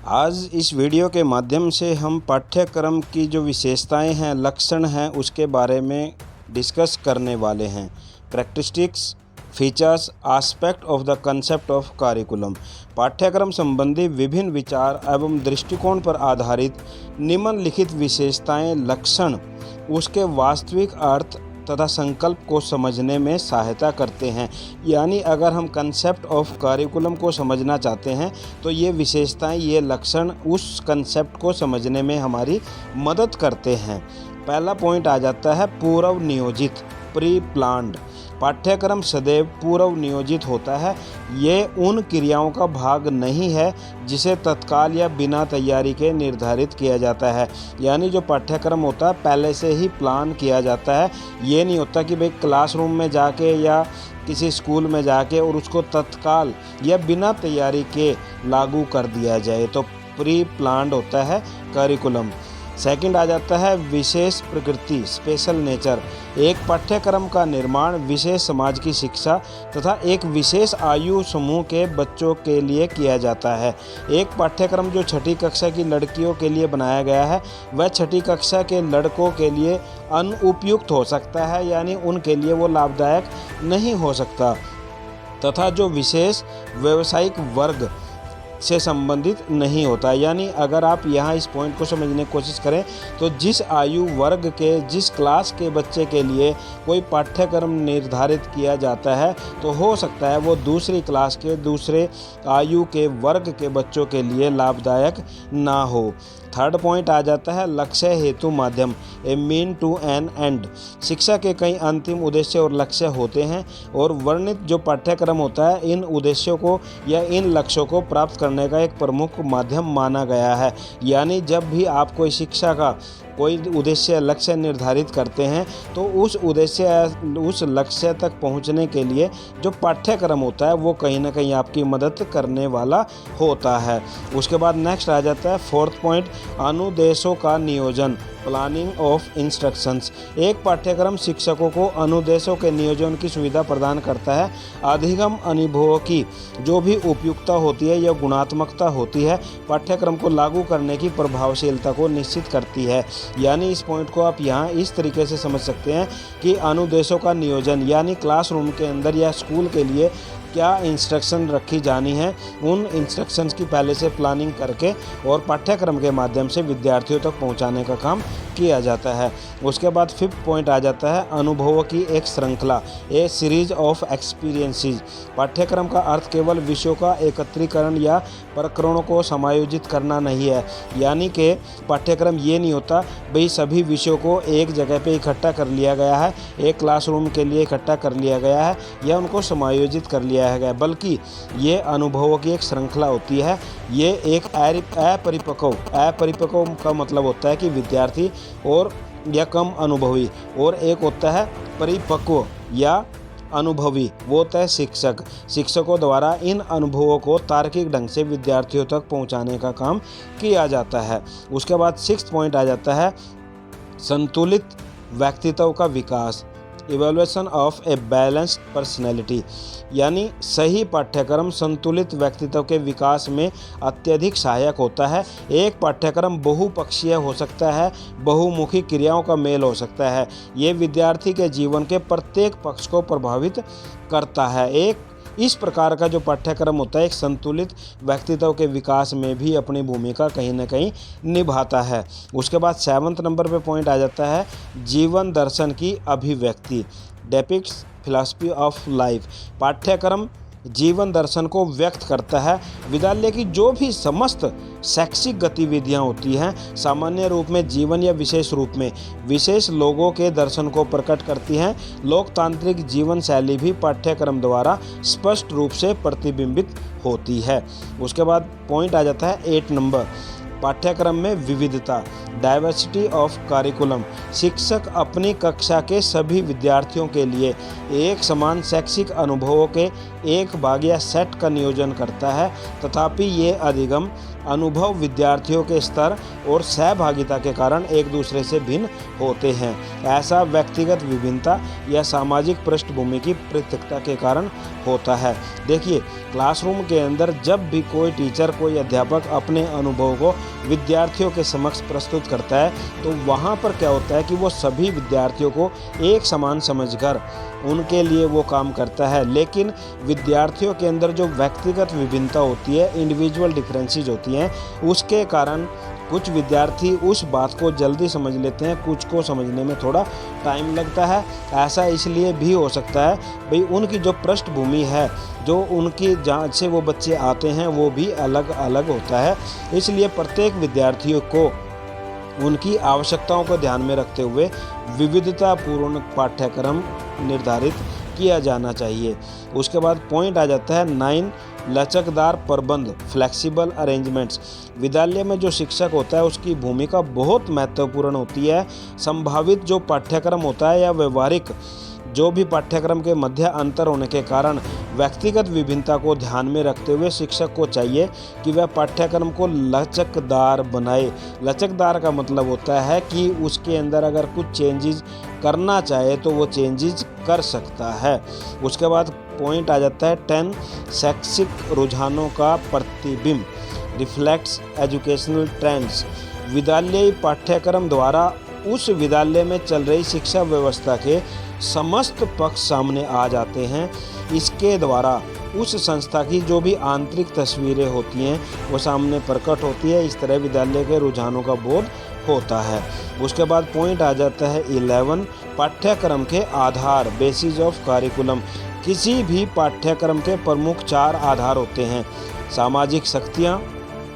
आज इस वीडियो के माध्यम से हम पाठ्यक्रम की जो विशेषताएं हैं, लक्षण हैं, उसके बारे में डिस्कस करने वाले हैं। प्रैक्टिस्टिक्स, features, aspect of the concept of curriculum. पाठ्यक्रम संबंधी विभिन्न विचार एवं दृष्टिकोण पर आधारित निम्नलिखित विशेषताएं, लक्षण उसके वास्तविक अर्थ तथा संकल्प को समझने में सहायता करते हैं। यानी अगर हम कंसेप्ट ऑफ करिकुलम को समझना चाहते हैं तो ये विशेषताएं, ये लक्षण उस कंसेप्ट को समझने में हमारी मदद करते हैं। पहला पॉइंट आ जाता है पूर्व नियोजित, प्री प्लान्ड। पाठ्यक्रम सदैव पूर्व नियोजित होता है। ये उन क्रियाओं का भाग नहीं है जिसे तत्काल या बिना तैयारी के निर्धारित किया जाता है। यानी जो पाठ्यक्रम होता है पहले से ही प्लान किया जाता है। ये नहीं होता कि भाई क्लासरूम में जाके या किसी स्कूल में जाके और उसको तत्काल या बिना तैयारी के लागू कर दिया जाए, तो प्री प्लान्ड होता है करिकुलम। सेकंड आ जाता है विशेष प्रकृति, स्पेशल नेचर। एक पाठ्यक्रम का निर्माण विशेष समाज की शिक्षा तथा एक विशेष आयु समूह के बच्चों के लिए किया जाता है। एक पाठ्यक्रम जो छठी कक्षा की लड़कियों के लिए बनाया गया है वह छठी कक्षा के लड़कों के लिए अनुपयुक्त हो सकता है, यानी उनके लिए वो लाभदायक नहीं हो सकता। तथा जो विशेष व्यावसायिक वर्ग से संबंधित नहीं होता। यानी अगर आप यहाँ इस पॉइंट को समझने की कोशिश करें तो जिस आयु वर्ग के, जिस क्लास के बच्चे के लिए कोई पाठ्यक्रम निर्धारित किया जाता है तो हो सकता है वो दूसरी क्लास के, दूसरे आयु के वर्ग के बच्चों के लिए लाभदायक ना हो। थर्ड पॉइंट आ जाता है लक्ष्य हेतु माध्यम, ए मीन टू एन एंड। शिक्षा के कई अंतिम उद्देश्य और लक्ष्य होते हैं और वर्णित जो पाठ्यक्रम होता है इन उद्देश्यों को या इन लक्ष्यों को प्राप्त करने का एक प्रमुख माध्यम माना गया है। यानी जब भी आप कोई शिक्षा का कोई उद्देश्य, लक्ष्य निर्धारित करते हैं तो उस उद्देश्य, उस लक्ष्य तक पहुंचने के लिए जो पाठ्यक्रम होता है वो कहीं ना कहीं आपकी मदद करने वाला होता है। उसके बाद नेक्स्ट आ जाता है फोर्थ पॉइंट, अनुदेशों का नियोजन, प्लानिंग ऑफ इंस्ट्रक्शंस। एक पाठ्यक्रम शिक्षकों को अनुदेशों के नियोजन की सुविधा प्रदान करता है। अधिगम अनुभवों की जो भी उपयुक्तता होती है या गुणात्मकता होती है पाठ्यक्रम को लागू करने की प्रभावशीलता को निश्चित करती है। यानी इस पॉइंट को आप यहाँ इस तरीके से समझ सकते हैं कि अनुदेशों का नियोजन यानी क्लासरूम के अंदर या स्कूल के लिए क्या इंस्ट्रक्शन रखी जानी है, उन इंस्ट्रक्शंस की पहले से प्लानिंग करके और पाठ्यक्रम के माध्यम से विद्यार्थियों तक पहुंचाने का काम किया जाता है। उसके बाद फिफ्थ पॉइंट आ जाता है अनुभवों की एक श्रृंखला, ए सीरीज ऑफ एक्सपीरियंसेस। पाठ्यक्रम का अर्थ केवल विषयों का एकत्रीकरण या प्रकरणों को समायोजित करना नहीं है। यानी कि पाठ्यक्रम ये नहीं होता भाई सभी विषयों को एक जगह पे इकट्ठा कर लिया गया है, एक क्लासरूम के लिए इकट्ठा कर लिया गया है या उनको समायोजित कर लिया गया, बल्कि ये अनुभवों की एक श्रृंखला होती है। ये एक अपरिपक्व का मतलब होता है कि विद्यार्थी और या कम अनुभवी, और एक होता है परिपक्व या अनुभवी, वो होता है शिक्षक। शिक्षकों द्वारा इन अनुभवों को तार्किक ढंग से विद्यार्थियों तक पहुंचाने का काम किया जाता है। उसके बाद सिक्स्थ पॉइंट आ जाता है संतुलित व्यक्तित्व का विकास, evaluation of a balanced personality. यानी सही पाठ्यक्रम संतुलित व्यक्तित्व के विकास में अत्यधिक सहायक होता है। एक पाठ्यक्रम बहुपक्षीय हो सकता है, बहुमुखी क्रियाओं का मेल हो सकता है। ये विद्यार्थी के जीवन के प्रत्येक पक्ष को प्रभावित करता है। एक इस प्रकार का जो पाठ्यक्रम होता है एक संतुलित व्यक्तित्व के विकास में भी अपनी भूमिका कहीं ना कहीं निभाता है। उसके बाद 7वें नंबर पे पॉइंट आ जाता है जीवन दर्शन की अभिव्यक्ति, डेपिक्ट्स फिलॉसफी ऑफ लाइफ। पाठ्यक्रम जीवन दर्शन को व्यक्त करता है। विद्यालय की जो भी समस्त शैक्षिक गतिविधियां होती हैं सामान्य रूप में जीवन या विशेष रूप में विशेष लोगों के दर्शन को प्रकट करती हैं। लोकतांत्रिक जीवन शैली भी पाठ्यक्रम द्वारा स्पष्ट रूप से प्रतिबिंबित होती है। उसके बाद पॉइंट आ जाता है 8 नंबर, पाठ्यक्रम में विविधता। Diversity of curriculum. शिक्षक अपनी कक्षा के सभी विद्यार्थियों के लिए एक समान शैक्षिक अनुभवों के एक भाग या सेट का नियोजन करता है, तथापि ये अधिगम अनुभव विद्यार्थियों के स्तर और सहभागिता के कारण एक दूसरे से भिन्न होते हैं। ऐसा व्यक्तिगत विभिन्नता या सामाजिक पृष्ठभूमि की पृथकता के कारण होता है। देखिए, क्लासरूम के अंदर जब भी कोई टीचर, कोई अध्यापक अपने अनुभव को विद्यार्थियों के समक्ष प्रस्तुत करता है, तो वहाँ पर क्या होता है कि वो सभी विद्यार्थियों को एक समान समझकर उनके लिए वो काम करता है। लेकिन विद्यार्थियों के अंदर जो व्यक्तिगत विभिन्नता होती है, इंडिविजुअल डिफरेंसेस होती हैं, उसके कारण कुछ विद्यार्थी उस बात को जल्दी समझ लेते हैं, कुछ को समझने में थोड़ा टाइम लगता है। ऐसा इसलिए भी हो सकता है भाई उनकी जो पृष्ठभूमि है, जो उनकी जहाँ से वो बच्चे आते हैं, वो भी अलग अलग होता है। इसलिए प्रत्येक विद्यार्थियों को उनकी आवश्यकताओं को ध्यान में रखते हुए विविधतापूर्ण पाठ्यक्रम निर्धारित किया जाना चाहिए। उसके बाद पॉइंट आ जाता है 9, लचकदार प्रबंध, फ्लेक्सिबल अरेंजमेंट्स। विद्यालय में जो शिक्षक होता है उसकी भूमिका बहुत महत्वपूर्ण होती है। संभावित जो पाठ्यक्रम होता है या व्यवहारिक जो भी पाठ्यक्रम के मध्य अंतर होने के कारण व्यक्तिगत विभिन्नता को ध्यान में रखते हुए शिक्षक को चाहिए कि वह पाठ्यक्रम को लचकदार बनाए। लचकदार का मतलब होता है कि उसके अंदर अगर कुछ चेंजेस करना चाहे तो वो चेंजेस कर सकता है। उसके बाद पॉइंट आ जाता है 10, शैक्षिक रुझानों का प्रतिबिंब, रिफ्लेक्ट्स एजुकेशनल ट्रेंड्स। विद्यालयी पाठ्यक्रम द्वारा उस विद्यालय में चल रही शिक्षा व्यवस्था के समस्त पक्ष सामने आ जाते हैं। इसके द्वारा उस संस्था की जो भी आंतरिक तस्वीरें होती हैं वो सामने प्रकट होती है। इस तरह विद्यालय के रुझानों का बोध होता है। उसके बाद पॉइंट आ जाता है 11, पाठ्यक्रम के आधार, बेसिस ऑफ करिकुलम। किसी भी पाठ्यक्रम के प्रमुख 4 आधार होते हैं। सामाजिक शक्तियाँ,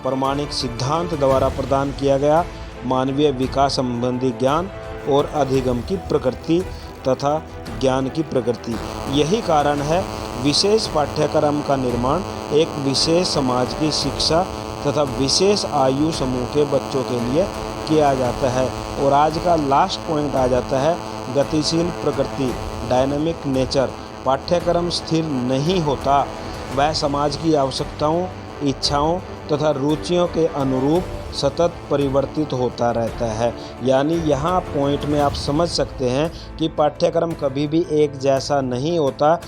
प्रमाणिक सिद्धांत द्वारा प्रदान किया गया मानवीय विकास संबंधी ज्ञान और अधिगम की प्रकृति तथा ज्ञान की प्रकृति। यही कारण है विशेष पाठ्यक्रम का निर्माण एक विशेष समाज की शिक्षा तथा विशेष आयु समूह के बच्चों के लिए किया जाता है। और आज का लास्ट पॉइंट आ जाता है गतिशील प्रकृति, डायनामिक नेचर। पाठ्यक्रम स्थिर नहीं होता, वह समाज की आवश्यकताओं, इच्छाओं तथा रुचियों के अनुरूप सतत परिवर्तित होता रहता है। यानी यहाँ पॉइंट में आप समझ सकते हैं कि पाठ्यक्रम कभी भी एक जैसा नहीं होता।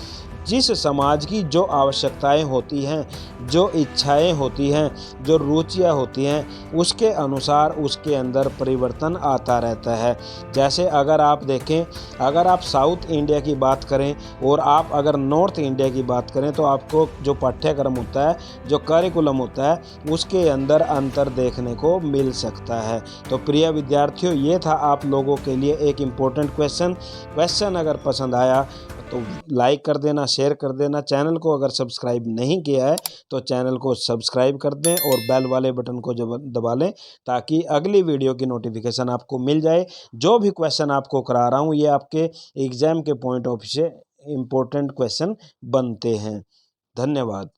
जिस समाज की जो आवश्यकताएं होती हैं, जो इच्छाएं होती हैं, जो रुचियां होती हैं, उसके अनुसार उसके अंदर परिवर्तन आता रहता है। जैसे अगर आप देखें, अगर आप साउथ इंडिया की बात करें और आप अगर नॉर्थ इंडिया की बात करें, तो आपको जो पाठ्यक्रम होता है, जो करिकुलम होता है, उसके अंदर अंतर देखने को मिल सकता है। तो प्रिय विद्यार्थियों, ये था आप लोगों के लिए एक इम्पोर्टेंट क्वेश्चन अगर पसंद आया तो लाइक कर देना, शेयर कर देना। चैनल को अगर सब्सक्राइब नहीं किया है तो चैनल को सब्सक्राइब कर दें और बेल वाले बटन को दबा लें ताकि अगली वीडियो की नोटिफिकेशन आपको मिल जाए। जो भी क्वेश्चन आपको करा रहा हूँ ये आपके एग्जाम के पॉइंट ऑफ से इम्पोर्टेंट क्वेश्चन बनते हैं। धन्यवाद।